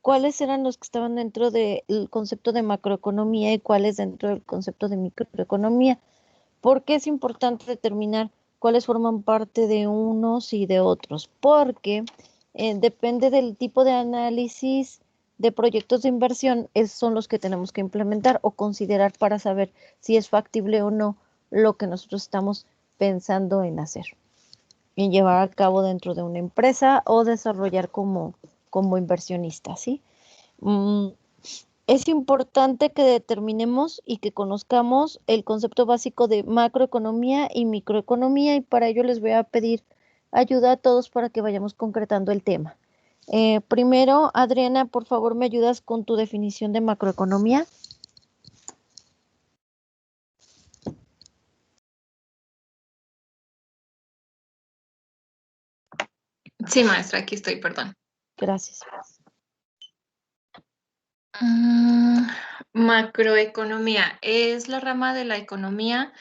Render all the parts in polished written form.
cuáles eran los que estaban dentro del concepto de macroeconomía y cuáles dentro del concepto de microeconomía. ¿Por qué es importante determinar cuáles forman parte de unos y de otros? Porque depende del tipo de análisis de proyectos de inversión, esos son los que tenemos que implementar o considerar para saber si es factible o no lo que nosotros estamos pensando en hacer, en llevar a cabo dentro de una empresa o desarrollar como inversionista, ¿sí? Mm, es importante que determinemos y que conozcamos el concepto básico de macroeconomía y microeconomía y para ello les voy a pedir ayuda a todos para que vayamos concretando el tema. Primero, Adriana, por favor, ¿me ayudas con tu definición de macroeconomía? Sí, maestra, aquí estoy, perdón. Gracias. Macroeconomía es la rama de la economía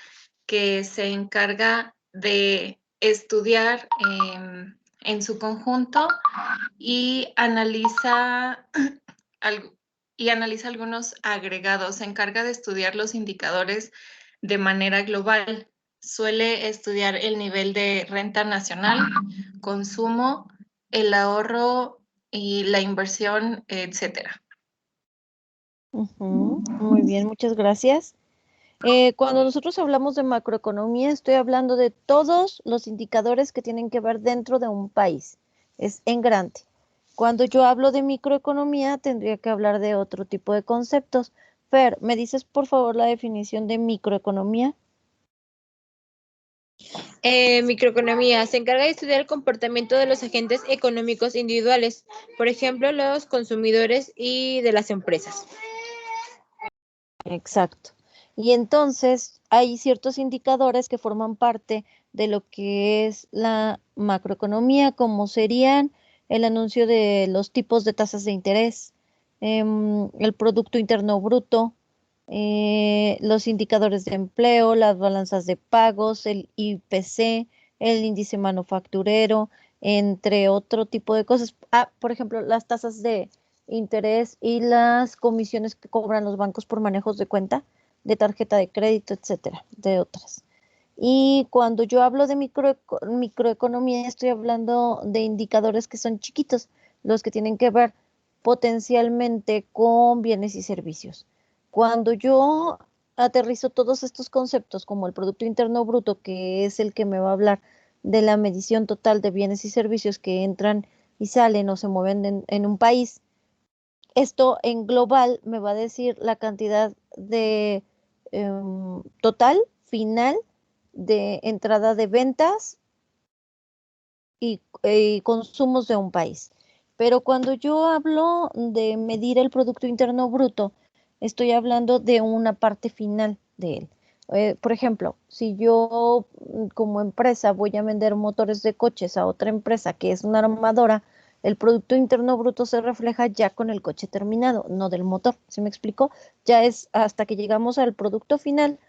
que se encarga de estudiar en su conjunto y analiza algunos agregados. Se encarga de estudiar los indicadores de manera global. Suele estudiar el nivel de renta nacional, consumo, el ahorro y la inversión, etcétera. Muy bien, muchas gracias. Cuando nosotros hablamos de macroeconomía, estoy hablando de todos los indicadores que tienen que ver dentro de un país. Es en grande. Cuando yo hablo de microeconomía, tendría que hablar de otro tipo de conceptos. Fer, ¿me dices por favor la definición de microeconomía? Microeconomía se encarga de estudiar el comportamiento de los agentes económicos individuales, por ejemplo, los consumidores y de las empresas. Exacto. Y entonces hay ciertos indicadores que forman parte de lo que es la macroeconomía, como serían el anuncio de los tipos de tasas de interés, el Producto Interno Bruto, los indicadores de empleo, las balanzas de pagos, el IPC, el índice manufacturero, entre otro tipo de cosas. Ah, por ejemplo, las tasas de interés y las comisiones que cobran los bancos por manejos de cuenta, de tarjeta de crédito, etcétera, de otras. Y cuando yo hablo de microeconomía, estoy hablando de indicadores que son chiquitos, los que tienen que ver potencialmente con bienes y servicios. Cuando yo aterrizo todos estos conceptos, como el Producto Interno Bruto, que es el que me va a hablar de la medición total de bienes y servicios que entran y salen o se mueven en un país, esto en global me va a decir la cantidad de total, final, de entrada de ventas y consumos de un país. Pero cuando yo hablo de medir el Producto Interno Bruto, estoy hablando de una parte final de él. Por ejemplo, si yo como empresa voy a vender motores de coches a otra empresa que es una armadora, el Producto Interno Bruto se refleja ya con el coche terminado, no del motor. ¿Sí me explico? Ya es hasta que llegamos al producto final,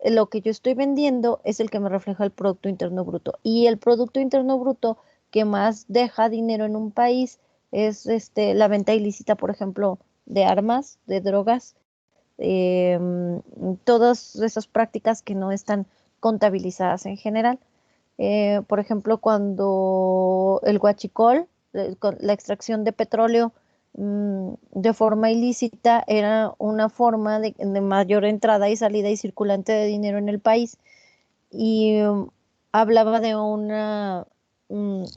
lo que yo estoy vendiendo es el que me refleja el Producto Interno Bruto. Y el Producto Interno Bruto que más deja dinero en un país es la venta ilícita, por ejemplo, de armas, de drogas, eh, todas esas prácticas que no están contabilizadas en general. Por ejemplo, cuando el huachicol, la extracción de petróleo de forma ilícita, era una forma de mayor entrada y salida y circulante de dinero en el país y hablaba de una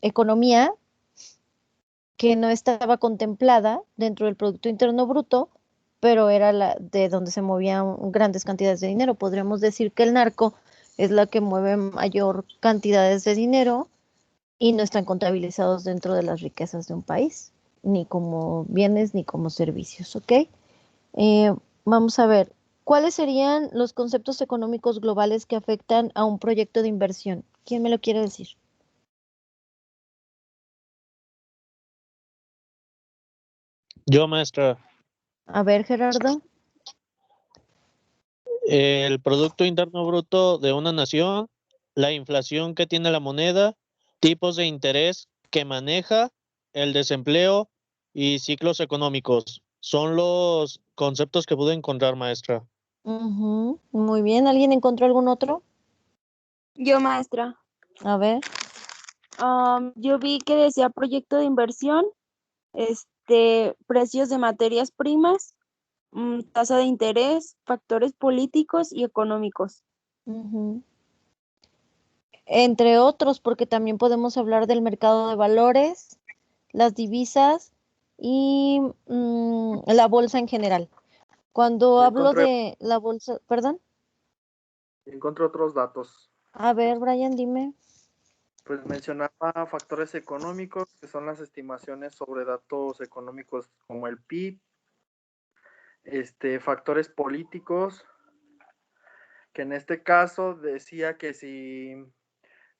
economía que no estaba contemplada dentro del Producto Interno Bruto, pero era la de donde se movían grandes cantidades de dinero. Podríamos decir que el narco es la que mueve mayor cantidades de dinero y no están contabilizados dentro de las riquezas de un país, ni como bienes ni como servicios, ¿ok? Vamos a ver, ¿cuáles serían los conceptos económicos globales que afectan a un proyecto de inversión? ¿Quién me lo quiere decir? Yo, maestra, A ver, Gerardo. el Producto Interno Bruto de una nación, la inflación que tiene la moneda, tipos de interés que maneja, el desempleo, y ciclos económicos. Son los conceptos que pude encontrar, maestra. Ujú, muy bien. ¿Alguien encontró algún otro? Yo, maestra. A ver. Yo vi que decía proyecto de inversión, precios de materias primas, tasa de interés, factores políticos y económicos. Ujú. Entre otros, porque también podemos hablar del mercado de valores, las divisas y la bolsa en general. Cuando Ya hablo encontré, de la bolsa, perdón, encontré otros datos. a ver, Brian, dime. Pues mencionaba factores económicos, que son las estimaciones sobre datos económicos como el PIB, factores políticos, que en este caso decía que si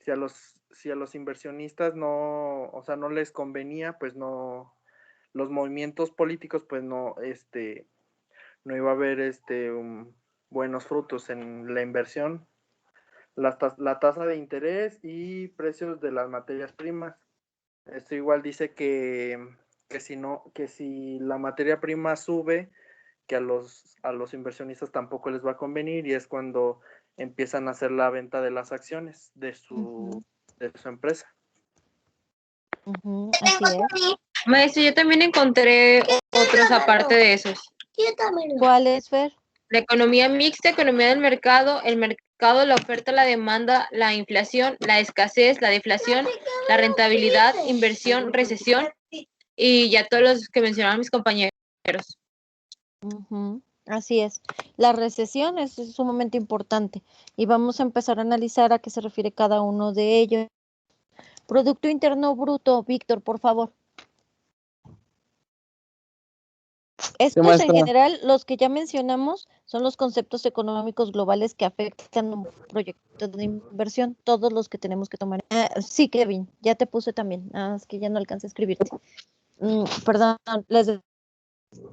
a los inversionistas no, o sea, no les convenía, pues no, los movimientos políticos, pues no, no iba a haber buenos frutos en la inversión, la tasa de interés y precios de las materias primas. Esto igual dice que si no, que si la materia prima sube, que a los inversionistas tampoco les va a convenir, y es cuando empiezan a hacer la venta de las acciones de su empresa. Ujú, así es. Maestro, yo también encontré otros aparte de esos. ¿Cuál es, Fer? La economía mixta, economía del mercado, el mercado, la oferta, la demanda, la inflación, la escasez, la deflación, la rentabilidad, inversión, recesión y ya todos los que mencionaron mis compañeros. Ujú, así es. La recesión es sumamente importante y vamos a empezar a analizar a qué se refiere cada uno de ellos. Producto Interno Bruto, Víctor, por favor. Estos en general, los que ya mencionamos, son los conceptos económicos globales que afectan un proyecto de inversión, todos los que tenemos que tomar. Sí, Kevin, ya te puse también, es que ya no alcancé a escribirte. Perdón, les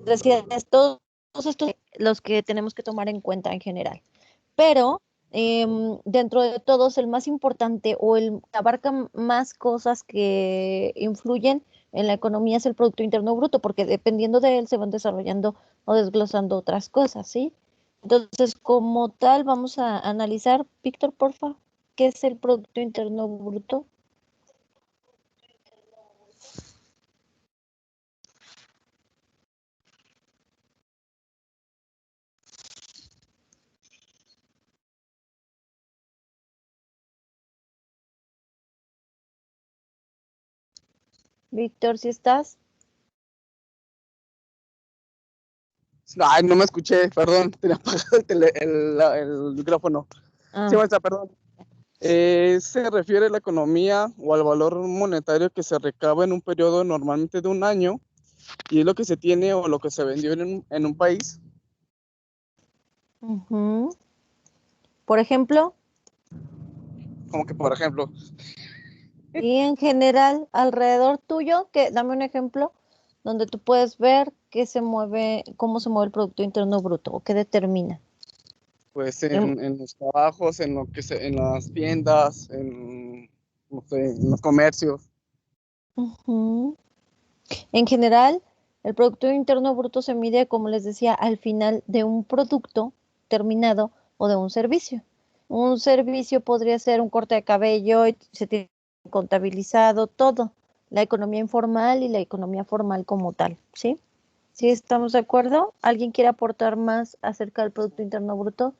decía, todos estos los que tenemos que tomar en cuenta en general. Pero dentro de todos, el más importante o el que abarca más cosas que influyen en la economía es el Producto Interno Bruto, porque dependiendo de él se van desarrollando o desglosando otras cosas, ¿sí? Entonces, como tal, vamos a analizar, Víctor, porfa, ¿qué es el Producto Interno Bruto? Víctor, ¿sí estás? Ay, no me escuché, perdón, tenía apagado el micrófono. Sí, maestra, perdón. Se refiere a la economía o al valor monetario que se recaba en un periodo normalmente de un año, y es lo que se tiene o lo que se vendió en un país. Por ejemplo, Como que, por ejemplo, y en general, alrededor tuyo, dame un ejemplo donde tú puedes ver qué se mueve, cómo se mueve el Producto Interno Bruto o qué determina. pues en los trabajos, en las tiendas, no sé, en los comercios. En general, el Producto Interno Bruto se mide, como les decía, al final de un producto terminado o de un servicio. Un servicio podría ser un corte de cabello, y se tiene contabilizado todo, la economía informal y la economía formal como tal, ¿sí? ¿Sí estamos de acuerdo? ¿Alguien quiere aportar más acerca del Producto Interno Bruto?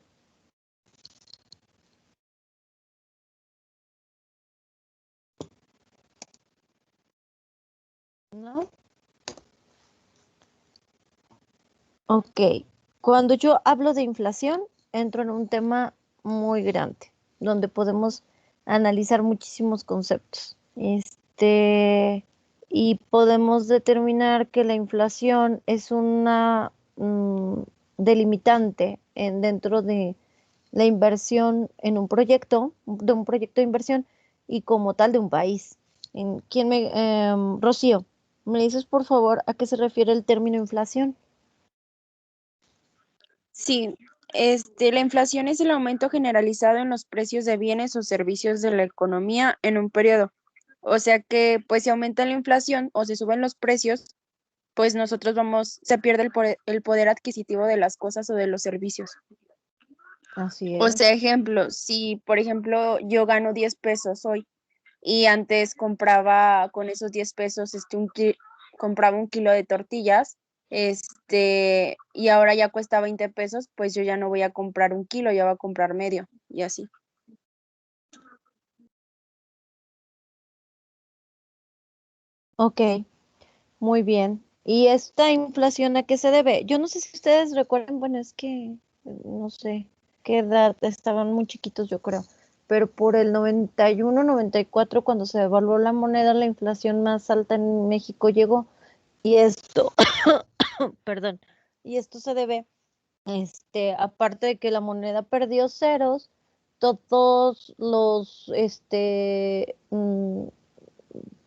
¿No? Ok. Cuando yo hablo de inflación, entro en un tema muy grande, donde podemos analizar muchísimos conceptos. Y podemos determinar que la inflación es una delimitante dentro de la inversión en un proyecto, de un proyecto de inversión y como tal de un país. Rocío, ¿me dices por favor a qué se refiere el término inflación? Sí, la inflación es el aumento generalizado en los precios de bienes o servicios de la economía en un periodo. O sea que, pues, si aumenta la inflación o se suben los precios, pues se pierde el poder adquisitivo de las cosas o de los servicios. Así O es. sea, ejemplo, si por ejemplo yo gano 10 pesos hoy y antes compraba con esos 10 pesos compraba un kilo de tortillas, y ahora ya cuesta 20 pesos, pues yo ya no voy a comprar un kilo, ya voy a comprar medio y así. Ok, muy bien. ¿Y esta inflación a qué se debe? Yo no sé si ustedes recuerdan, bueno, es que no sé qué edad, estaban muy chiquitos yo creo, pero por el 91, 94, cuando se devaluó la moneda, la inflación más alta en México llegó. Y esto, perdón, y esto se debe, aparte de que la moneda perdió ceros, todos los,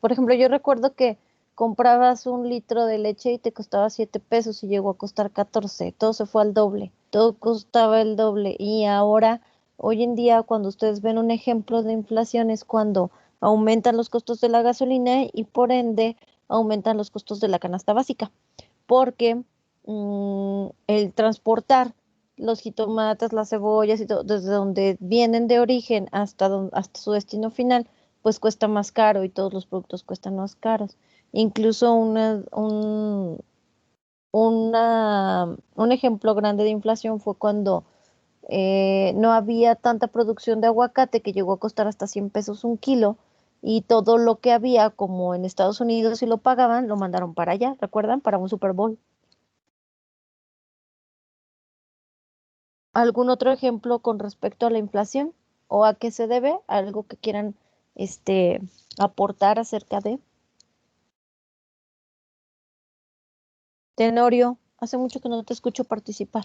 por ejemplo, yo recuerdo que comprabas un litro de leche y te costaba 7 pesos y llegó a costar 14. Todo se fue al doble, todo costaba el doble. Y ahora, hoy en día, cuando ustedes ven un ejemplo de inflación es cuando aumentan los costos de la gasolina y por ende aumentan los costos de la canasta básica, porque el transportar los jitomates, las cebollas y todo, desde donde vienen de origen hasta su destino final, pues cuesta más caro y todos los productos cuestan más caros. Incluso un ejemplo grande de inflación fue cuando no había tanta producción de aguacate que llegó a costar hasta 100 pesos un kilo y todo lo que había, como en Estados Unidos y lo pagaban, lo mandaron para allá, ¿recuerdan? Para un Super Bowl. ¿Algún otro ejemplo con respecto a la inflación o a qué se debe? ¿Algo que quieran este, aportar acerca de? Tenorio, hace mucho que no te escucho participar.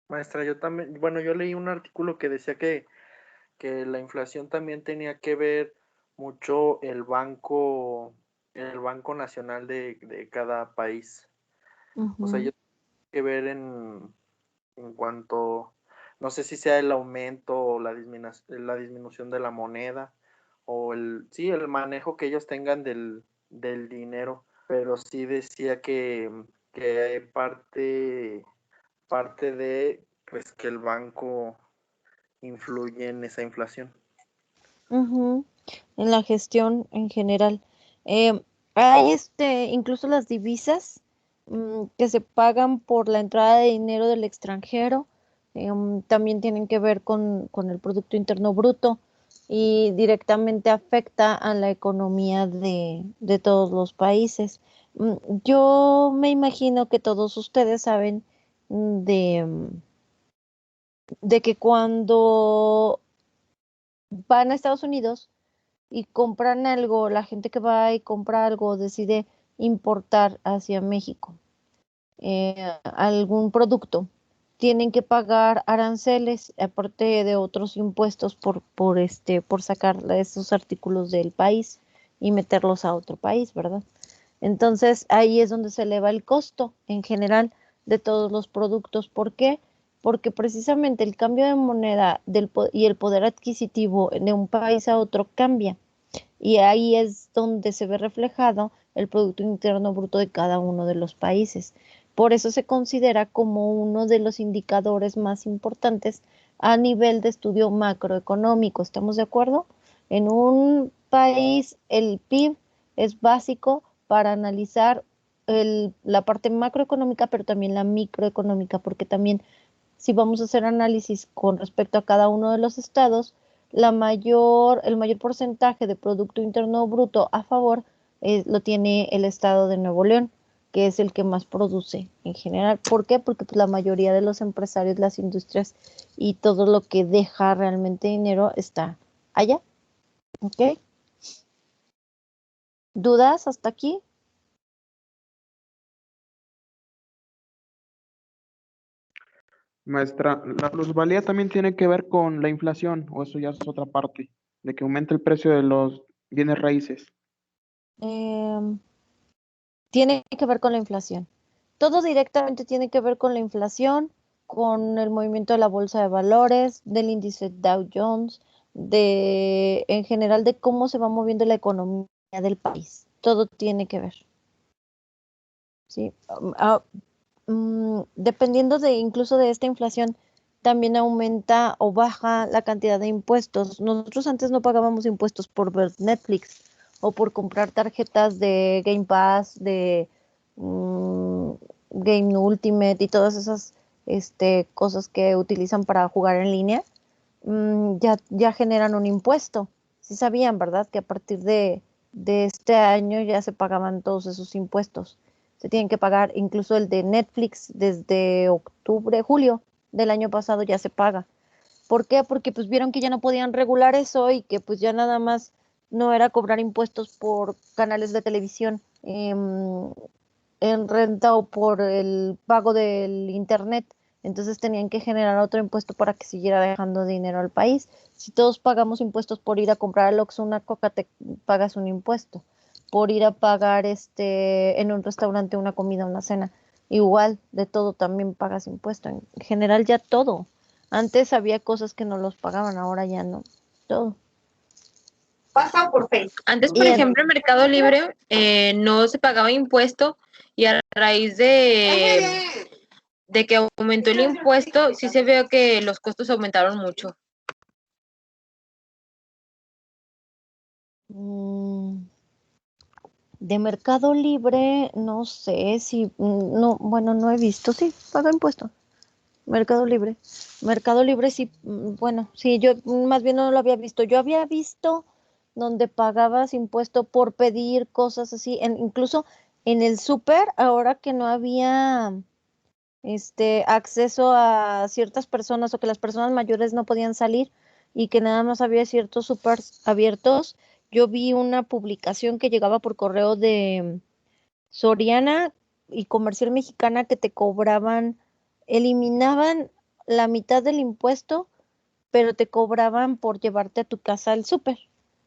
Maestra, yo también, bueno, yo leí un artículo que decía que la inflación también tenía que ver mucho el Banco Nacional de cada país. O sea, yo tengo que ver en cuanto, no sé si sea el aumento o la disminución de la moneda o sí, el manejo que ellos tengan del dinero, pero sí decía que parte de, pues, que el banco influye en esa inflación. En la gestión en general. Hay incluso las divisas que se pagan por la entrada de dinero del extranjero, también tienen que ver con el Producto Interno Bruto y directamente afecta a la economía de todos los países. Yo me imagino que todos ustedes saben de que cuando van a Estados Unidos y compran algo, la gente que va y compra algo decide importar hacia México algún producto, tienen que pagar aranceles, aparte de otros impuestos por sacar esos artículos del país y meterlos a otro país, ¿verdad? Entonces ahí es donde se eleva el costo en general de todos los productos. ¿Por qué? Porque precisamente el cambio de moneda y el poder adquisitivo de un país a otro cambia. Y ahí es donde se ve reflejado el Producto Interno Bruto de cada uno de los países. Por eso se considera como uno de los indicadores más importantes a nivel de estudio macroeconómico. ¿Estamos de acuerdo? En un país el PIB es básico para analizar la parte macroeconómica, pero también la microeconómica, porque también si vamos a hacer análisis con respecto a cada uno de los estados, el mayor porcentaje de Producto Interno Bruto a favor lo tiene el estado de Nuevo León, que es el que más produce en general. ¿Por qué? Porque pues, la mayoría de los empresarios, las industrias y todo lo que deja realmente dinero está allá. ¿Ok? ¿Dudas hasta aquí? Maestra, ¿la plusvalía también tiene que ver con la inflación o eso ya es otra parte, de que aumenta el precio de los bienes raíces? Em, Tiene que ver con la inflación. Todo directamente tiene que ver con la inflación, con el movimiento de la bolsa de valores, del índice Dow Jones, en general de cómo se va moviendo la economía del país. todo tiene que ver. ¿Sí? Dependiendo de incluso de esta inflación, también aumenta o baja la cantidad de impuestos. Nosotros antes no pagábamos impuestos por ver Netflix o por comprar tarjetas de Game Pass, de Game Ultimate y todas esas cosas que utilizan para jugar en línea. Ya generan un impuesto. Sí sabían, ¿verdad? Que a partir de este año ya se pagaban todos esos impuestos. Se tienen que pagar, incluso el de Netflix desde julio del año pasado ya se paga. ¿Por qué? Porque pues vieron que ya no podían regular eso y que pues ya nada más no era cobrar impuestos por canales de televisión en renta o por el pago del internet. Entonces tenían que generar otro impuesto para que siguiera dejando dinero al país. Si todos pagamos impuestos por ir a comprar al Oxxo una coca, te pagas un impuesto. Por ir a pagar en un restaurante una comida, una cena. Igual, de todo también pagas impuesto. En general ya todo. Antes había cosas que no los pagaban, ahora ya no. Todo. Pasa por Facebook. Antes, por ejemplo, en Mercado Libre no se pagaba impuesto y a raíz de que aumentó el impuesto, sí se ve que los costos aumentaron mucho. De Mercado Libre, no sé si, no, bueno, no he visto, sí, paga impuesto. Mercado Libre. Mercado Libre sí, bueno, sí, yo más bien no lo había visto. Yo había visto donde pagabas impuesto por pedir cosas así, incluso en el súper, ahora que no había acceso a ciertas personas o que las personas mayores no podían salir y que nada más había ciertos súper abiertos, yo vi una publicación que llegaba por correo de Soriana y Comercial Mexicana que te cobraban, eliminaban la mitad del impuesto, pero te cobraban por llevarte a tu casa el súper.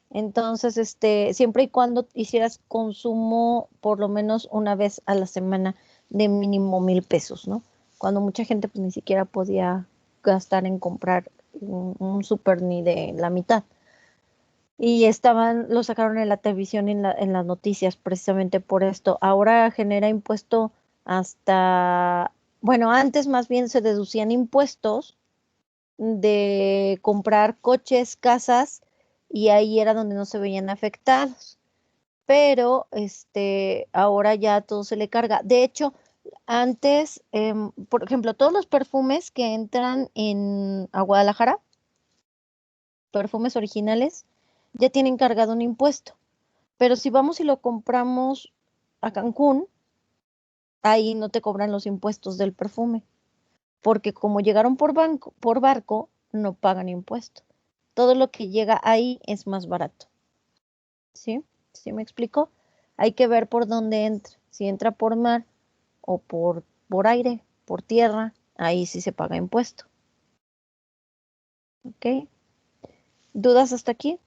Entonces, siempre y cuando hicieras consumo por lo menos una vez a la semana de mínimo 1,000 pesos, ¿no? Cuando mucha gente pues ni siquiera podía gastar en comprar un súper ni de la mitad. Y lo sacaron en la televisión, en las noticias, precisamente por esto. Ahora genera impuesto bueno, antes más bien se deducían impuestos de comprar coches, casas, y ahí era donde no se veían afectados. Pero ahora ya todo se le carga. De hecho, antes, por ejemplo, todos los perfumes que entran a Guadalajara, perfumes originales, ya tienen cargado un impuesto. Pero si vamos y lo compramos a Cancún, ahí no te cobran los impuestos del perfume, porque como llegaron por barco, no pagan impuesto. Todo lo que llega ahí es más barato. ¿Sí? ¿Sí me explico? Hay que ver por dónde entra. Si entra por mar o por aire, por tierra, ahí sí se paga impuesto. ¿Ok? ¿Dudas hasta aquí?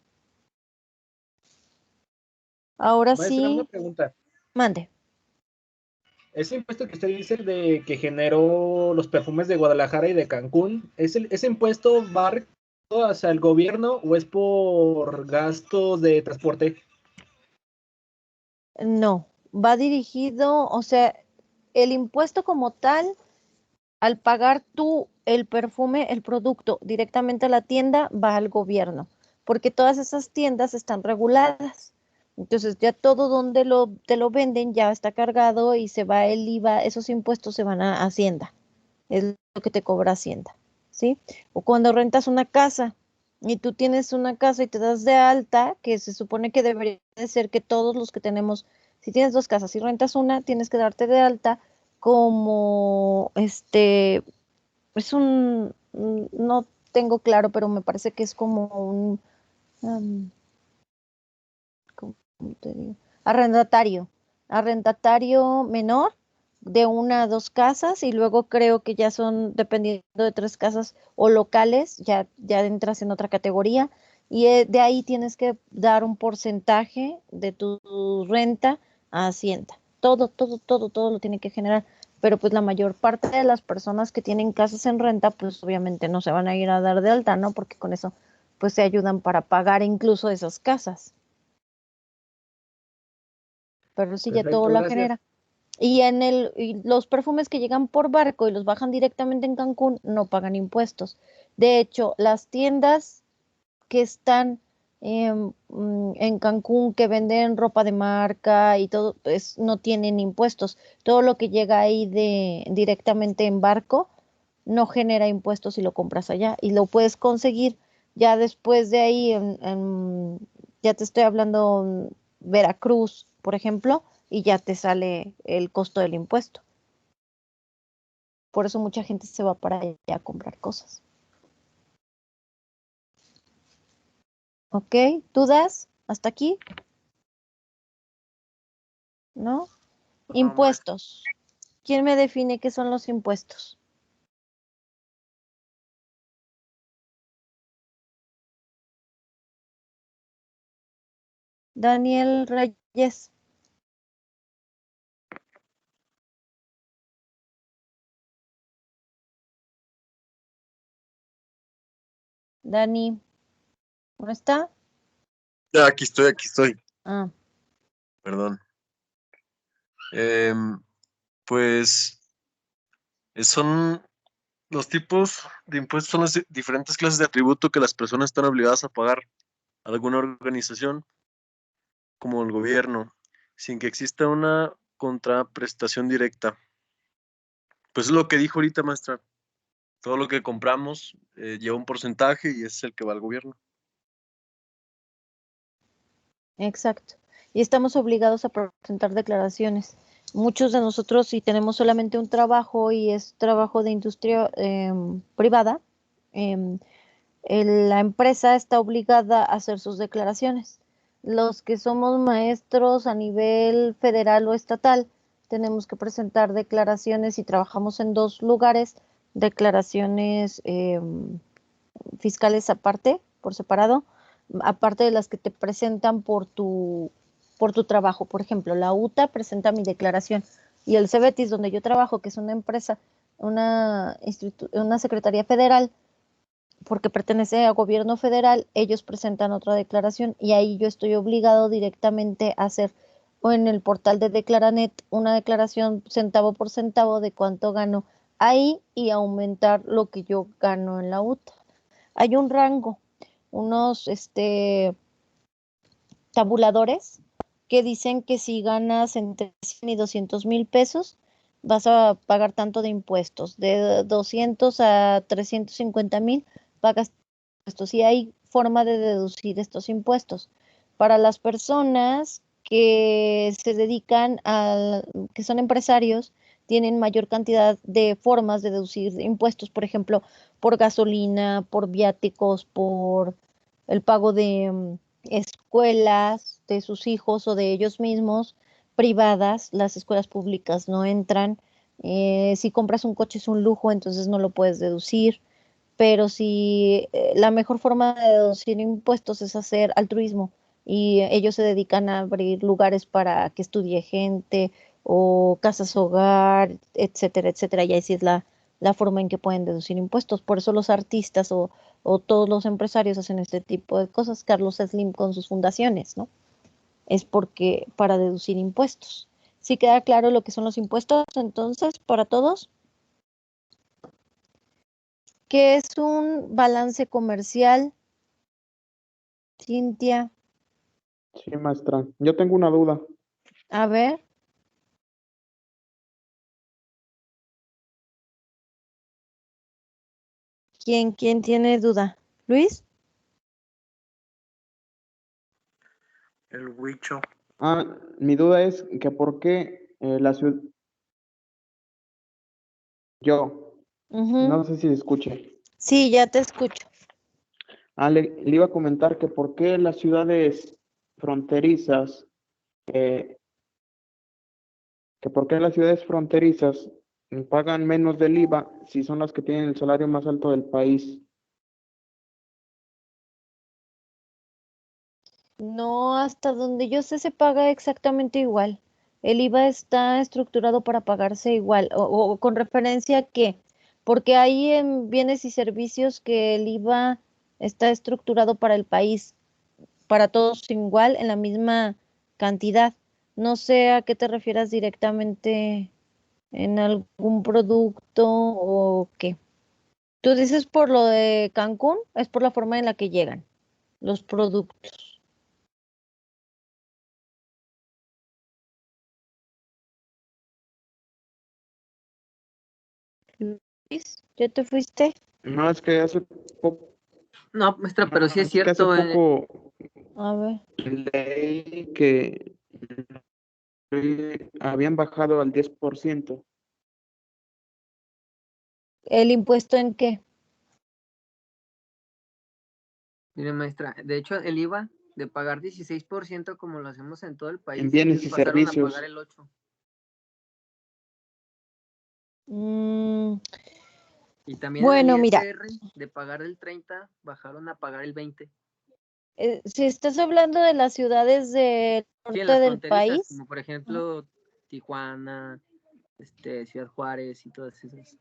Ahora Maestra, una sí, pregunta. mande. Ese impuesto que usted dice de que generó los perfumes de Guadalajara y de Cancún, ¿ese impuesto va hacia el gobierno o es por gastos de transporte? No, va dirigido, o sea, el impuesto como tal, al pagar tú el perfume, el producto directamente a la tienda, va al gobierno, porque todas esas tiendas están reguladas. Entonces ya todo donde te lo venden ya está cargado y se va el IVA, esos impuestos se van a Hacienda, es lo que te cobra Hacienda, ¿sí? O cuando rentas una casa y tú tienes una casa y te das de alta, que se supone que debería de ser que todos los que tenemos, si tienes dos casas y rentas una, tienes que darte de alta como no tengo claro, pero me parece que es como ¿cómo te digo? Arrendatario, arrendatario menor de una a dos casas y luego creo que ya son, dependiendo de tres casas o locales, ya entras en otra categoría y de ahí tienes que dar un porcentaje de tu renta a Hacienda. Todo lo tiene que generar, pero pues la mayor parte de las personas que tienen casas en renta, pues obviamente no se van a ir a dar de alta, ¿no? Porque con eso pues se ayudan para pagar incluso esas casas. pero sí ya Perfecto, todo la gracias. genera. Y los perfumes que llegan por barco y los bajan directamente en Cancún no pagan impuestos. De hecho, las tiendas que están en Cancún, que venden ropa de marca y todo, pues no tienen impuestos. Todo lo que llega ahí directamente en barco no genera impuestos si lo compras allá y lo puedes conseguir ya después de ahí, ya te estoy hablando Veracruz, por ejemplo, y ya te sale el costo del impuesto. Por eso mucha gente se va para allá a comprar cosas. ¿Ok? ¿Dudas? ¿Hasta aquí? ¿No? Impuestos. ¿Quién me define qué son los impuestos? Daniel Reyes. Dani, ¿no está? Ya, aquí estoy. Ah, Perdón. Pues son los tipos de impuestos, son las diferentes clases de atributo que las personas están obligadas a pagar a alguna organización, como el gobierno, sin que exista una contraprestación directa. Pues es lo que dijo ahorita, maestra. Todo lo que compramos lleva un porcentaje y ese es el que va al gobierno. exacto. Y estamos obligados a presentar declaraciones. Muchos de nosotros, si tenemos solamente un trabajo y es trabajo de industria privada, la empresa está obligada a hacer sus declaraciones. Los que somos maestros a nivel federal o estatal, tenemos que presentar declaraciones y trabajamos en 2 lugares, declaraciones fiscales aparte, por separado, aparte de las que te presentan por tu trabajo. Por ejemplo, la UTA presenta mi declaración y el CEBETIS, donde yo trabajo, que es una empresa, una secretaría federal, porque pertenece al gobierno federal, ellos presentan otra declaración y ahí yo estoy obligado directamente a hacer o en el portal de Declaranet una declaración centavo por centavo de cuánto gano ahí y aumentar lo que yo gano en la UTA. Hay un rango, unos tabuladores que dicen que si ganas entre 100 y 200,000 pesos, vas a pagar tanto de impuestos. De 200 a 350,000 pagas impuestos y hay forma de deducir estos impuestos. Para las personas que se dedican que son empresarios, tienen mayor cantidad de formas de deducir impuestos, por ejemplo, por gasolina, por viáticos, por el pago de escuelas de sus hijos o de ellos mismos, privadas, las escuelas públicas no entran. Si compras un coche es un lujo, entonces no lo puedes deducir, pero si la mejor forma de deducir impuestos es hacer altruismo y ellos se dedican a abrir lugares para que estudie gente o casas hogar, etcétera, etcétera, y así es la forma en que pueden deducir impuestos. Por eso los artistas o todos los empresarios hacen este tipo de cosas. Carlos Slim con sus fundaciones, ¿no? Es porque para deducir impuestos. ¿Sí queda claro lo que son los impuestos entonces para todos? ¿Qué es un balance comercial, Cintia? Sí, maestra. Yo tengo una duda. A ver. ¿Quién tiene duda? ¿Luis? El huicho. Mi duda es que por qué la ciudad... Yo, no sé si escuche. Sí, ya te escucho. Le iba a comentar que por qué las ciudades fronterizas, que por qué las ciudades fronterizas pagan menos del IVA si son las que tienen el salario más alto del país. No, hasta donde yo sé se paga exactamente igual. El IVA está estructurado para pagarse igual o con referencia a qué, porque hay en bienes y servicios que el IVA está estructurado para el país, para todos igual en la misma cantidad, No sé a qué te refieras directamente en algún producto o qué. Tú dices por lo de Cancún, es por la forma en la que llegan los productos. Luis, ¿ya te fuiste? No, es que hace poco, No, maestra, pero sí es es que hace cierto. poco A ver. leí que habían bajado al 10%. ¿El impuesto en qué? Mire, maestra, de hecho, el IVA de pagar 16% como lo hacemos en todo el En país, bienes ellos y pasaron a servicios. pagar el 8%. Mm, Y también bueno, el mira, ISR de pagar el 30%, bajaron a pagar el 20%. si estás hablando de las ciudades del Sí, en norte las del fronterizas, país, como por ejemplo Tijuana, Ciudad Juárez y todas esas.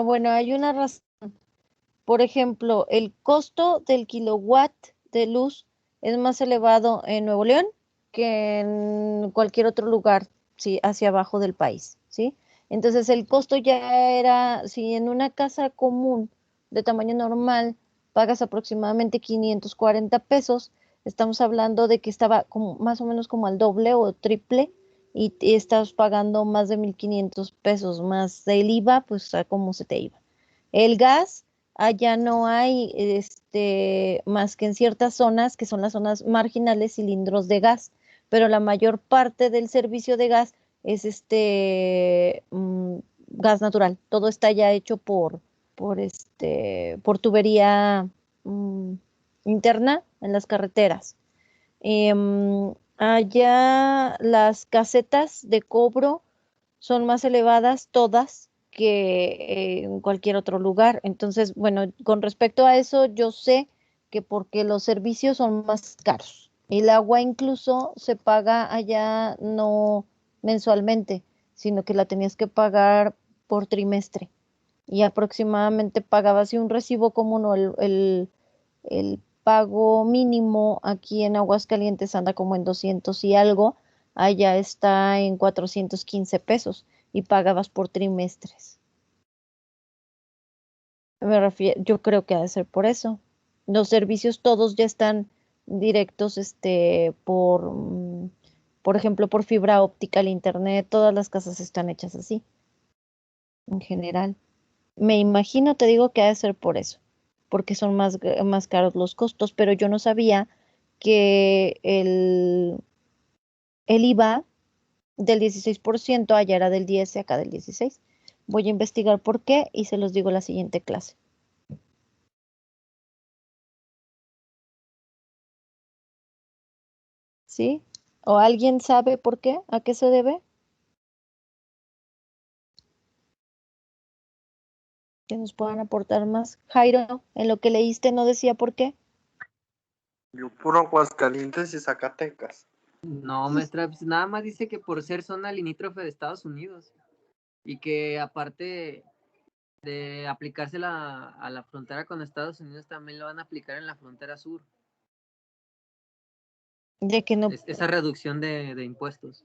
bueno, hay una razón. Por ejemplo, el costo del kilowatt de luz es más elevado en Nuevo León que en cualquier otro lugar, sí, hacia abajo del país, ¿sí? Entonces el costo ya era, si en una casa común de tamaño normal pagas aproximadamente 540 pesos, estamos hablando de que estaba como, más o menos como al doble o triple y estás pagando más de 1,500 pesos más del IVA, pues a cómo se te iba. El gas, allá no hay más que en ciertas zonas, que son las zonas marginales, cilindros de gas, pero la mayor parte del servicio de gas es gas natural. Todo está ya hecho por tubería mm, interna en las carreteras. Allá las casetas de cobro son más elevadas todas que en cualquier otro lugar. Entonces, bueno, con respecto a eso, yo sé que porque los servicios son más caros. El agua incluso se paga allá no mensualmente, sino que la tenías que pagar por trimestre. Y aproximadamente pagabas si un recibo común o el pago mínimo aquí en Aguascalientes anda como en 200 y algo, allá está en 415 pesos y pagabas por trimestres. Yo creo que ha de ser por eso. Los servicios todos ya están directos, por ejemplo, por fibra óptica, el internet, todas las casas están hechas así, en general. Me imagino, te digo que ha de ser por eso, porque son más caros los costos, pero yo no sabía que el IVA del 16% allá era del 10 y acá del 16. Voy a investigar por qué y se los digo en la siguiente clase. ¿Sí? ¿O alguien sabe por qué? ¿A qué se debe? Que nos puedan aportar más. Jairo, en lo que leíste no decía por qué. Yo puro Aguascalientes y Zacatecas. No, maestra, pues nada más dice que por ser zona limítrofe de Estados Unidos y que aparte de aplicársela a la frontera con Estados Unidos, también lo van a aplicar en la frontera sur. De que no. Esa reducción de impuestos.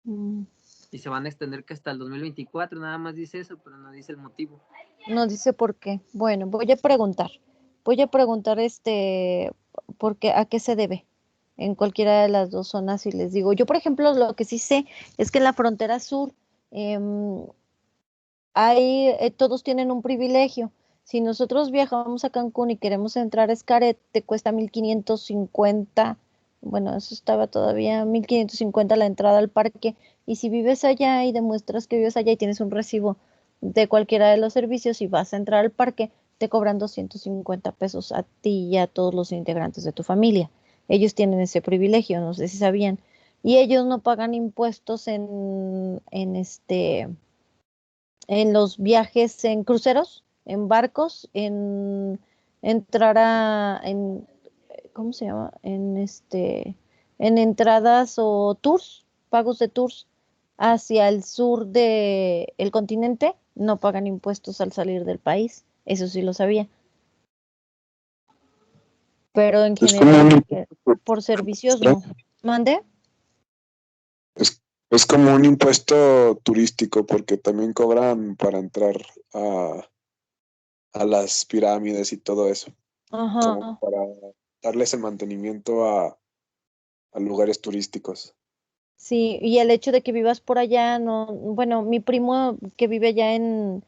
Mm, Y se van a extender que hasta el 2024, nada más dice eso, pero no dice el motivo. no dice por qué. Bueno, voy a preguntar. Voy a preguntar por qué, a qué se debe en cualquiera de las dos zonas y les digo. Yo, por ejemplo, lo que sí sé es que en la frontera sur todos tienen un privilegio. Si nosotros viajamos a Cancún y queremos entrar a Xcaret, te cuesta 1,550. Bueno, eso estaba todavía 1,550 la entrada al parque. Y si vives allá y demuestras que vives allá y tienes un recibo de cualquiera de los servicios y vas a entrar al parque, te cobran 250 pesos a ti y a todos los integrantes de tu familia. Ellos tienen ese privilegio, no sé si sabían. Y ellos no pagan impuestos en los viajes en cruceros, en barcos, en entrar ¿cómo se llama? En entradas o tours, pagos de tours hacia el sur del continente, no pagan impuestos al salir del país. Eso sí lo sabía. Pero en Es como general, un impuesto por servicios extra. no. ¿Mande? Es como un impuesto turístico porque también cobran para entrar a las pirámides y todo eso, como Ajá. para darles el mantenimiento a lugares turísticos. Sí, y el hecho de que vivas por allá, no, bueno, mi primo que vive allá en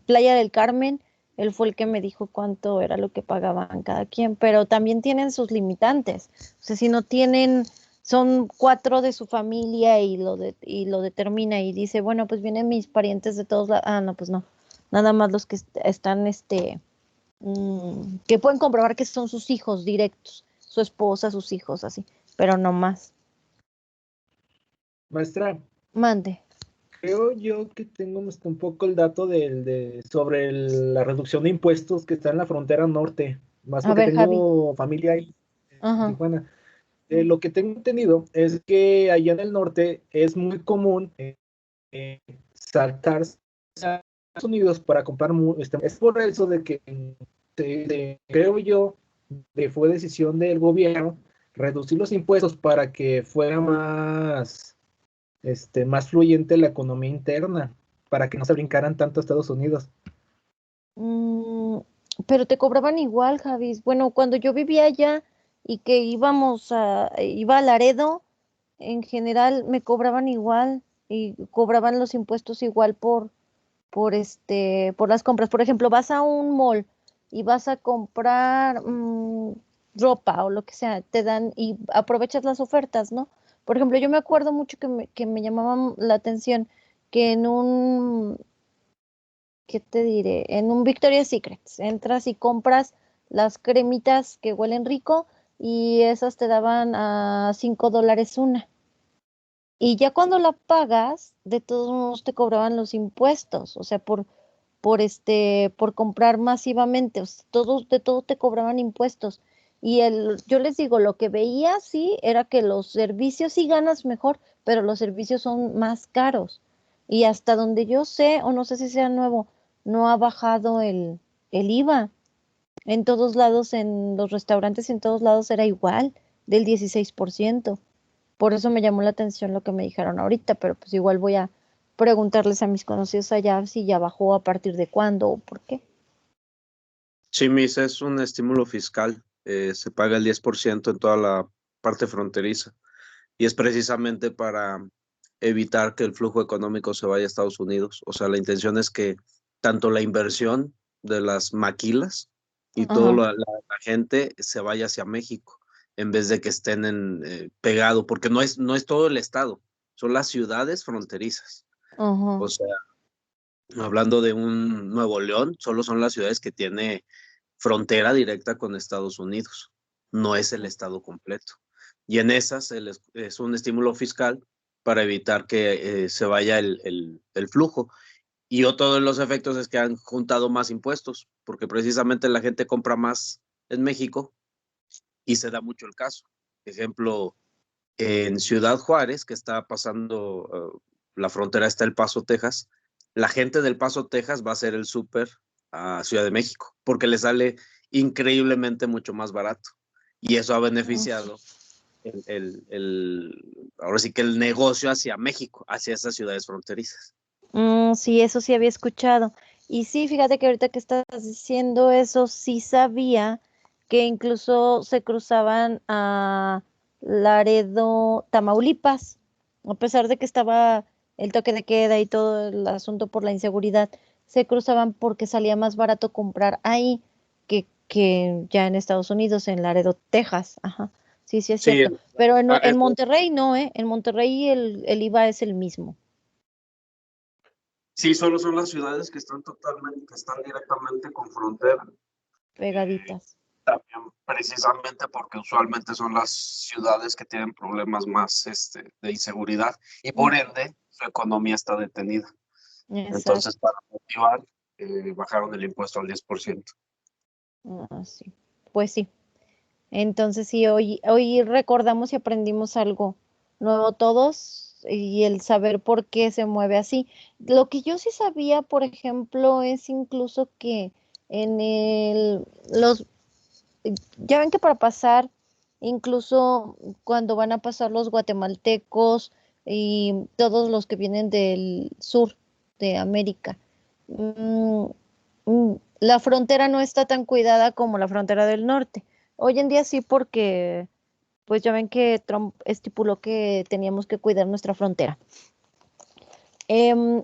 Playa del Carmen, él fue el que me dijo cuánto era lo que pagaban cada quien, pero también tienen sus limitantes. O sea, si no tienen, son 4 de su familia y lo determina y dice, bueno, pues vienen mis parientes de todos lados. Ah, no, pues no. Nada más los que están, que pueden comprobar que son sus hijos directos, su esposa, sus hijos, así, pero no más. Maestra, Mande. creo yo que tengo un poco el dato sobre la reducción de impuestos que está en la frontera norte, más A porque ver, Javi. tengo familia ahí en Ajá. Tijuana. Lo que tengo entendido es que allá en el norte es muy común saltarse a Estados Unidos para comprar. Es por eso de que creo yo que fue decisión del gobierno reducir los impuestos para que fuera más fluyente la economía interna, para que no se brincaran tanto a Estados Unidos. Mm, pero te cobraban igual, Javis. Bueno, cuando yo vivía allá y que iba a Laredo, en general me cobraban igual y cobraban los impuestos igual por las compras. Por ejemplo, vas a un mall y vas a comprar ropa o lo que sea, te dan y aprovechas las ofertas, ¿no? Por ejemplo, yo me acuerdo mucho que me llamaban la atención que ¿qué te diré? En un Victoria's Secret entras y compras las cremitas que huelen rico y esas te daban a $5 una. Y ya cuando la pagas, de todos modos te cobraban los impuestos, o sea, por comprar masivamente, o sea, de todo te cobraban impuestos. Y yo les digo, lo que veía sí era que los servicios sí ganas mejor, pero los servicios son más caros. Y hasta donde yo sé, o no sé si sea nuevo, no ha bajado el IVA. En todos lados, en los restaurantes, en todos lados era igual, del 16%. Por eso me llamó la atención lo que me dijeron ahorita, pero pues igual voy a preguntarles a mis conocidos allá si ya bajó a partir de cuándo o por qué. Sí, Misa, es un estímulo fiscal. Se paga el 10% en toda la parte fronteriza y es precisamente para evitar que el flujo económico se vaya a Estados Unidos. O sea, la intención es que tanto la inversión de las maquilas y toda Ajá. la gente se vaya hacia México en vez de que estén pegado, porque no es todo el estado, son las ciudades fronterizas. Ajá. O sea, hablando de un Nuevo León, solo son las ciudades que tiene frontera directa con Estados Unidos, no es el estado completo. Y en esas es un estímulo fiscal para evitar que se vaya el flujo. Y otro de los efectos es que han juntado más impuestos, porque precisamente la gente compra más en México y se da mucho el caso. Ejemplo, en Ciudad Juárez, que está pasando la frontera, está El Paso, Texas. La gente del Paso, Texas va a hacer el súper a Ciudad de México, porque le sale increíblemente mucho más barato. Y eso ha beneficiado ahora sí que el negocio hacia México, hacia esas ciudades fronterizas. Sí, eso sí había escuchado. Y sí, fíjate que ahorita que estás diciendo eso, sí sabía que incluso se cruzaban a Laredo, Tamaulipas, a pesar de que estaba el toque de queda y todo el asunto por la inseguridad, se cruzaban porque salía más barato comprar ahí que ya en Estados Unidos, en Laredo, Texas. Ajá, sí, sí es Sí, cierto. Pero en eso Monterrey no, ¿eh? En Monterrey el IVA es el mismo. sí, solo son las ciudades que están directamente con frontera. Pegaditas. También precisamente porque usualmente son las ciudades que tienen problemas más de inseguridad y por ende su economía está detenida. Exacto. Entonces, para motivar, bajaron el impuesto al 10%. Sí. Pues sí. Entonces sí, hoy recordamos y aprendimos algo nuevo todos y el saber por qué se mueve así. Lo que yo sí sabía, por ejemplo, es incluso que en ya ven que para pasar, incluso cuando van a pasar los guatemaltecos, y todos los que vienen del sur de América. La frontera no está tan cuidada como la frontera del norte. Hoy en día sí, porque pues ya ven que Trump estipuló que teníamos que cuidar nuestra frontera.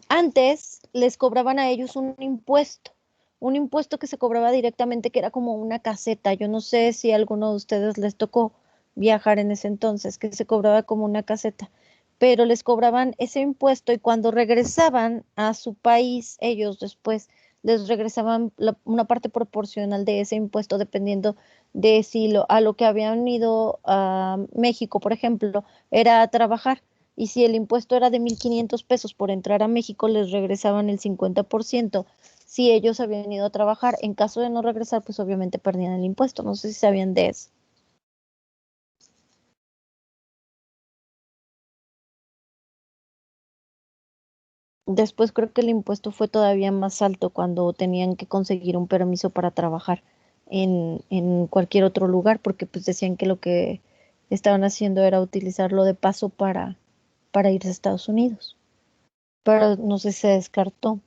Antes les cobraban a ellos un impuesto que se cobraba directamente, que era como una caseta. Yo no sé si a alguno de ustedes les tocó viajar en ese entonces, que se cobraba como una caseta, pero les cobraban ese impuesto y cuando regresaban a su país, ellos después les regresaban una parte proporcional de ese impuesto, dependiendo de si a lo que habían ido a México, por ejemplo, era a trabajar. Y si el impuesto era de 1,500 pesos por entrar a México, les regresaban el 50% si ellos habían ido a trabajar. En caso de no regresar, pues obviamente perdían el impuesto. No sé si sabían de eso. Después creo que el impuesto fue todavía más alto cuando tenían que conseguir un permiso para trabajar en cualquier otro lugar, porque pues decían que lo que estaban haciendo era utilizarlo de paso para irse a Estados Unidos. Pero no sé si se descartó.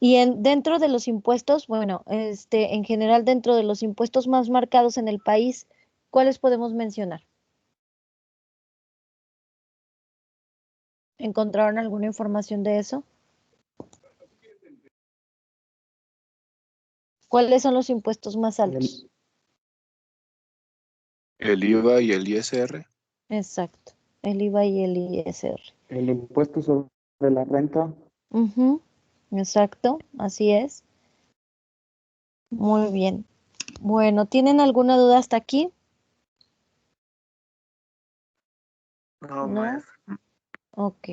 Y dentro de los impuestos, bueno, en general dentro de los impuestos más marcados en el país, ¿cuáles podemos mencionar? ¿Encontraron alguna información de eso? ¿Cuáles son los impuestos más altos? El IVA y el ISR. Exacto, el IVA y el ISR. El impuesto sobre la renta. Ujú, exacto, así es. Muy bien. Bueno, ¿tienen alguna duda hasta aquí? No, ¿No? maestra. Ok.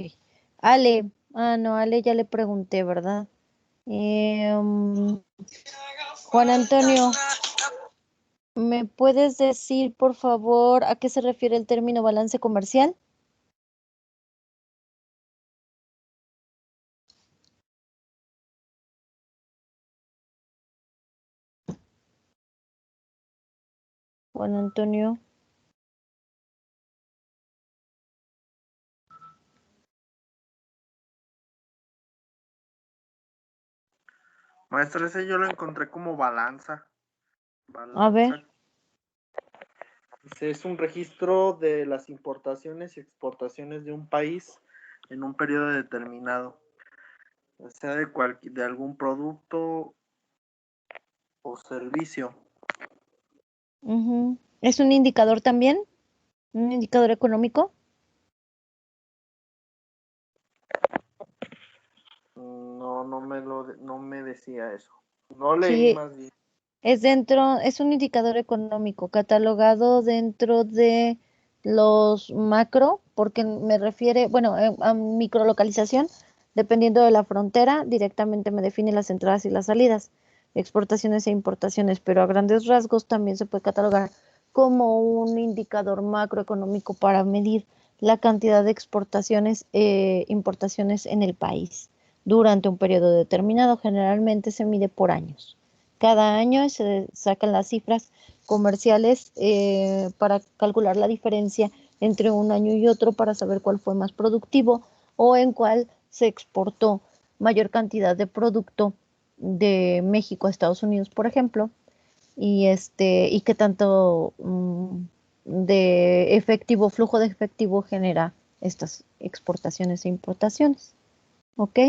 Ale, no, Ale ya le pregunté, ¿verdad? Juan Antonio, ¿me puedes decir, por favor, a qué se refiere el término balance comercial? Juan Antonio. Maestra, ese yo lo encontré como balanza. A ver. Es un registro de las importaciones y exportaciones de un país en un periodo determinado, ya sea de algún producto o servicio. ¿Es un indicador también? ¿Un indicador económico? No, no me decía eso. No leí Sí, más bien. es un indicador económico catalogado dentro de los macro, porque me refiere, bueno, a microlocalización, dependiendo de la frontera, directamente me define las entradas y las salidas, exportaciones e importaciones, pero a grandes rasgos también se puede catalogar como un indicador macroeconómico para medir la cantidad de exportaciones e importaciones en el país durante un periodo determinado. Generalmente se mide por años. Cada año se sacan las cifras comerciales para calcular la diferencia entre un año y otro para saber cuál fue más productivo o en cuál se exportó mayor cantidad de producto de México a Estados Unidos, por ejemplo, y qué tanto de efectivo, flujo de efectivo genera estas exportaciones e importaciones. ¿Ok?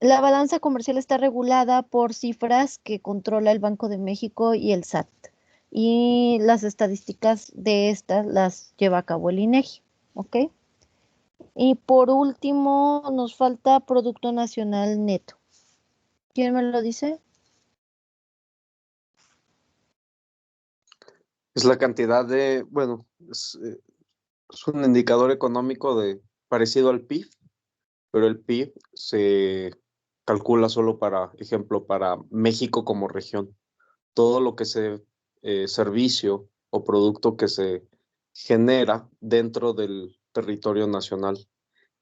La balanza comercial está regulada por cifras que controla el Banco de México y el SAT. Y las estadísticas de estas las lleva a cabo el INEGI. ¿Ok? Y por último, nos falta Producto Nacional Neto. ¿Quién me lo dice? Es la cantidad de, bueno, es un indicador económico parecido al PIB, pero el PIB se calcula solo para ejemplo, para México como región. Todo lo que servicio o producto que se genera dentro del territorio nacional.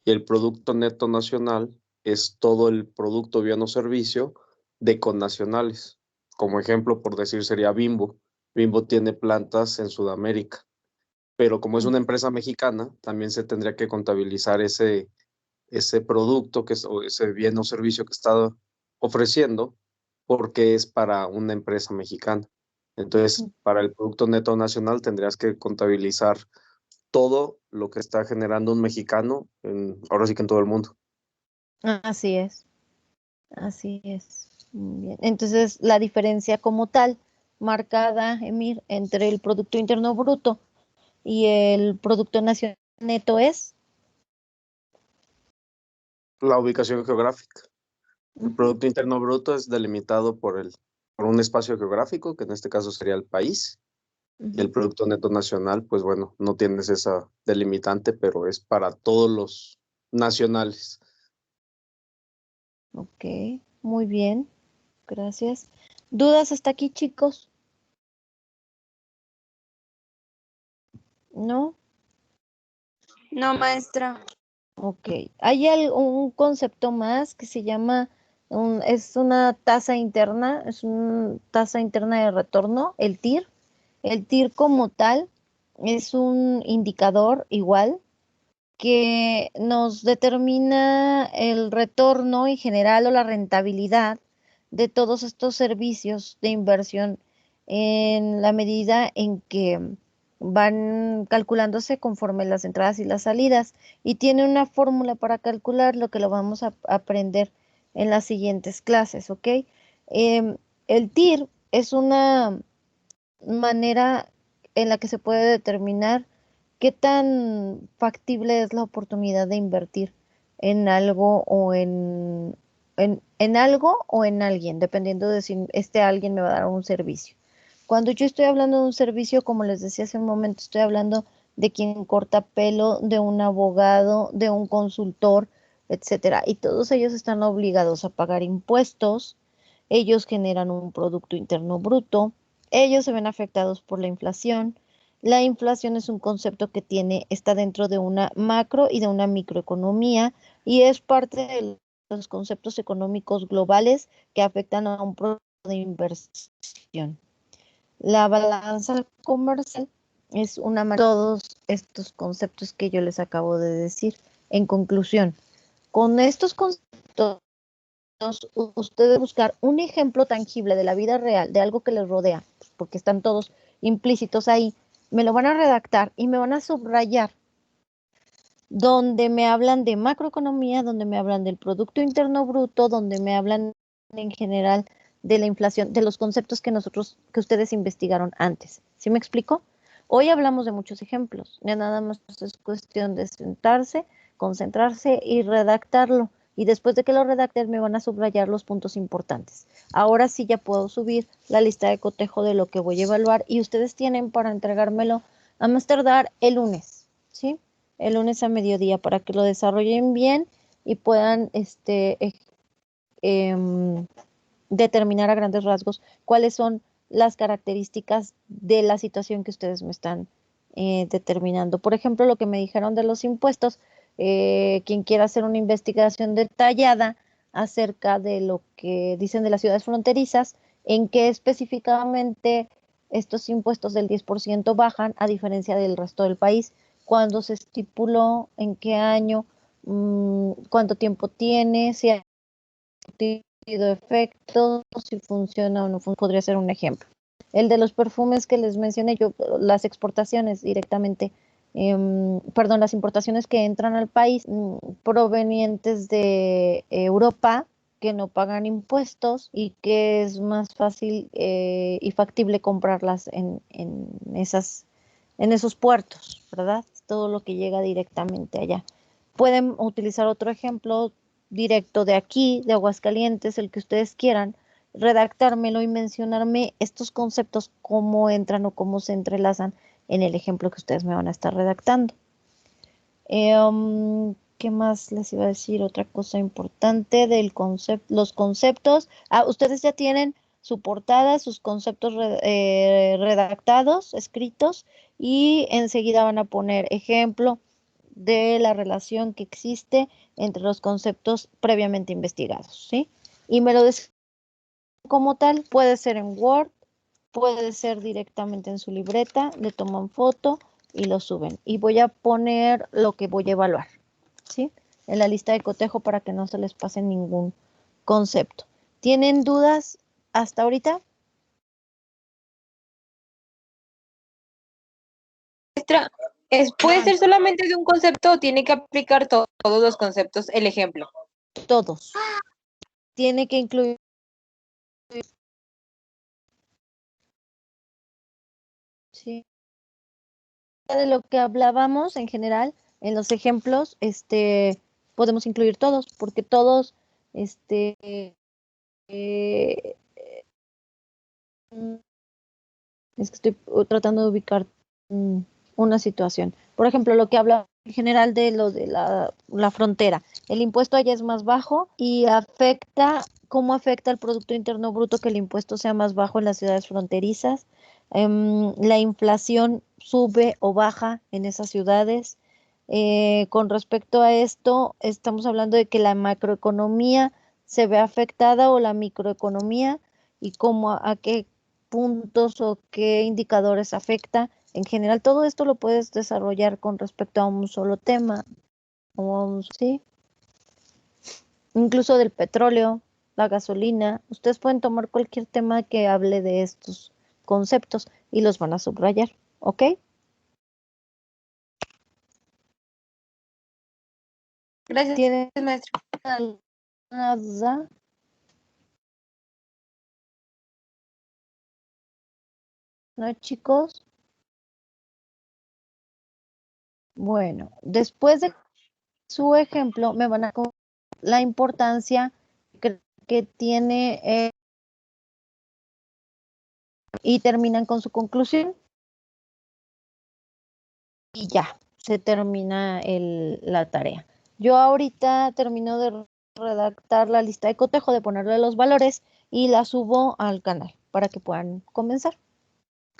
Y el Producto Neto Nacional es todo el producto bien o servicio de connacionales. Como ejemplo, por decir, sería Bimbo. Bimbo tiene plantas en Sudamérica pero como es una empresa mexicana, también se tendría que contabilizar ese producto o ese bien o servicio que está ofreciendo, porque es para una empresa mexicana. Entonces, para el Producto Neto Nacional tendrías que contabilizar todo lo que está generando un mexicano, ahora sí que en todo el mundo. Así es, así es. Muy bien. Entonces, la diferencia como tal, marcada, Emir, entre el Producto Interno Bruto y el Producto Nacional Neto es La ubicación geográfica. El Producto Interno Bruto es delimitado por un espacio geográfico, que en este caso sería el país, y el Producto Neto Nacional, pues bueno, no tienes esa delimitante, pero es para todos los nacionales. Ok, muy bien, gracias. ¿Dudas hasta aquí, chicos? ¿No? No, maestra. Ok, hay un concepto más que se llama, es una tasa interna, es una tasa interna de retorno, el TIR. El TIR como tal es un indicador igual que nos determina el retorno en general o la rentabilidad de todos estos servicios de inversión en la medida en que van calculándose conforme las entradas y las salidas y tiene una fórmula para calcular lo que lo vamos a aprender en las siguientes clases, ¿ok? El TIR es una manera en la que se puede determinar qué tan factible es la oportunidad de invertir en algo o en algo o en alguien, dependiendo de si este alguien me va a dar un servicio. Cuando yo estoy hablando de un servicio, como les decía hace un momento, estoy hablando de quien corta pelo, de un abogado, de un consultor, etcétera. Y todos ellos están obligados a pagar impuestos, ellos generan un Producto Interno Bruto, ellos se ven afectados por la inflación. La inflación es un concepto que está dentro de una macro y de una microeconomía y es parte de los conceptos económicos globales que afectan a un proceso de inversión. La balanza comercial es una manera de todos estos conceptos que yo les acabo de decir. En conclusión, con estos conceptos, ustedes buscar un ejemplo tangible de la vida real, de algo que les rodea, porque están todos implícitos ahí, me lo van a redactar y me van a subrayar donde me hablan de macroeconomía, donde me hablan del Producto Interno Bruto, donde me hablan en general de la inflación, de los conceptos que ustedes investigaron antes. ¿Sí me explico? Hoy hablamos de muchos ejemplos, ya nada más es cuestión de sentarse, concentrarse y redactarlo. Y después de que lo redacten me van a subrayar los puntos importantes. Ahora sí ya puedo subir la lista de cotejo de lo que voy a evaluar y ustedes tienen para entregármelo a más tardar el lunes, ¿sí? El lunes a mediodía para que lo desarrollen bien y puedan determinar a grandes rasgos cuáles son las características de la situación que ustedes me están determinando. Por ejemplo, lo que me dijeron de los impuestos, quien quiera hacer una investigación detallada acerca de lo que dicen de las ciudades fronterizas, en qué específicamente estos impuestos del 10% bajan a diferencia del resto del país, cuándo se estipuló, en qué año, cuánto tiempo tiene, si ha tenido efectos, si funciona o no podría ser un ejemplo. El de los perfumes que les mencioné yo, las exportaciones directamente, las importaciones que entran al país provenientes de Europa, que no pagan impuestos y que es más fácil y factible comprarlas en esos puertos, ¿verdad? Todo lo que llega directamente allá. Pueden utilizar otro ejemplo directo de aquí, de Aguascalientes, el que ustedes quieran, redactármelo y mencionarme estos conceptos, cómo entran o cómo se entrelazan en el ejemplo que ustedes me van a estar redactando. ¿Qué más les iba a decir? Otra cosa importante del los conceptos. Ustedes ya tienen su portada, sus conceptos redactados, escritos, y enseguida van a poner ejemplo de la relación que existe entre los conceptos previamente investigados, ¿sí? Y me lo describen como tal, puede ser en Word, puede ser directamente en su libreta, le toman foto y lo suben. Y voy a poner lo que voy a evaluar, ¿sí? En la lista de cotejo para que no se les pase ningún concepto. ¿Tienen dudas hasta ahorita? Maestra, ¿puede ser solamente de un concepto o tiene que aplicar todos los conceptos el ejemplo? Todos. Tiene que incluir sí. De lo que hablábamos en general en los ejemplos, podemos incluir todos, porque todos, eh, es que estoy tratando de ubicar una situación. Por ejemplo, lo que habla en general de lo de la frontera. El impuesto allá es más bajo y ¿cómo afecta al Producto Interno Bruto que el impuesto sea más bajo en las ciudades fronterizas? La inflación sube o baja en esas ciudades. Con respecto a esto, estamos hablando de que la macroeconomía se ve afectada o la microeconomía y a qué puntos o qué indicadores afecta. En general, todo esto lo puedes desarrollar con respecto a un solo tema, ¿sí? Incluso del petróleo, la gasolina. Ustedes pueden tomar cualquier tema que hable de estos conceptos y los van a subrayar, ¿ok? Gracias, ¿Tienen maestra. alguna duda? ¿No, chicos? Bueno, después de su ejemplo, me van a contar la importancia que tiene y terminan con su conclusión. Y ya, se termina la tarea. Yo ahorita termino de redactar la lista de cotejo, de ponerle los valores y la subo al canal para que puedan comenzar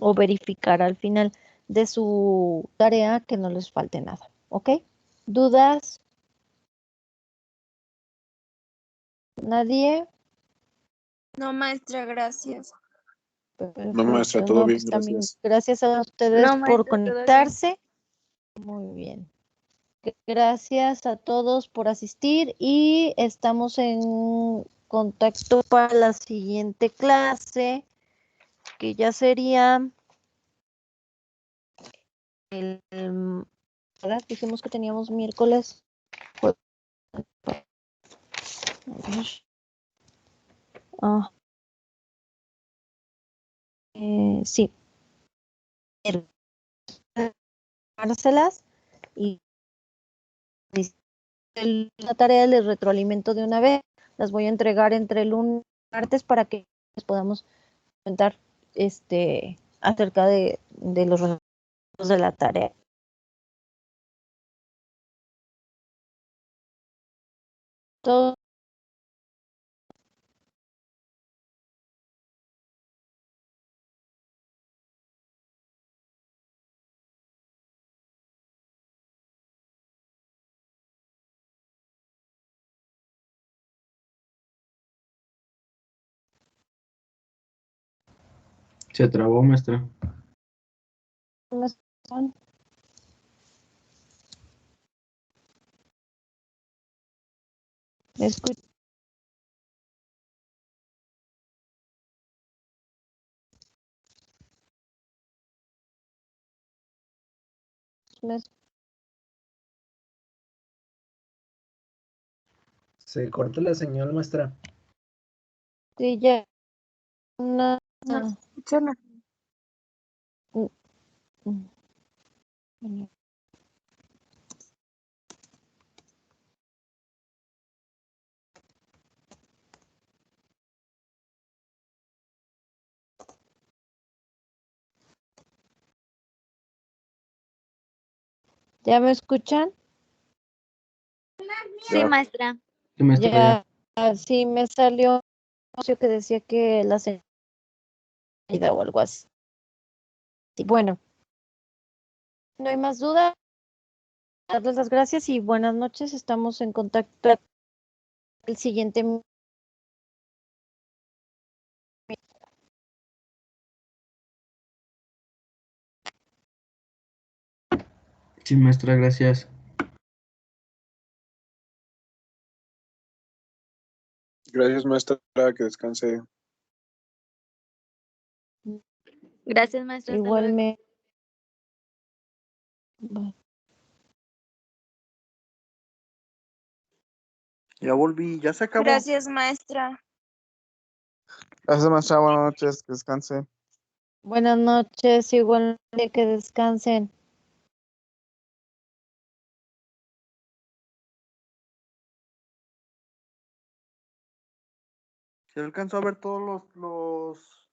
o verificar al final de su tarea que no les falte nada, ¿ok? ¿Dudas? ¿Nadie? No, maestra, gracias. No, maestra, Perfecto. todo No, bien, pues también gracias. gracias a ustedes No, por maestra, todo bien. conectarse. Muy bien. Gracias a todos por asistir y estamos en contacto para la siguiente clase, que ya sería ¿verdad? Dijimos que teníamos miércoles. Sí. Dárselas y la tarea les retroalimento de una vez. Las voy a entregar entre el lunes y martes para que podamos comentar acerca de los resultados de la tarea. Todo Se trabó, maestra. escucha. Se corta la señal, maestra. Sí, ya. Una, No, escucha nada. ¿Ya me escuchan? Sí, maestra. Sí, maestra, ya. Sí, me salió un anuncio que decía que la señal o algo así. Bueno, no hay más duda. Darles las gracias y buenas noches. Estamos en contacto el siguiente. Sí, maestra, gracias. Gracias, maestra, que descanse. Gracias, maestra. Hasta luego. Igualmente. Ya volví, ya se acabó. Gracias, maestra. Gracias, maestra. Buenas noches. Que descanse. Buenas noches, igualmente que descansen. Se alcanzó a ver todos los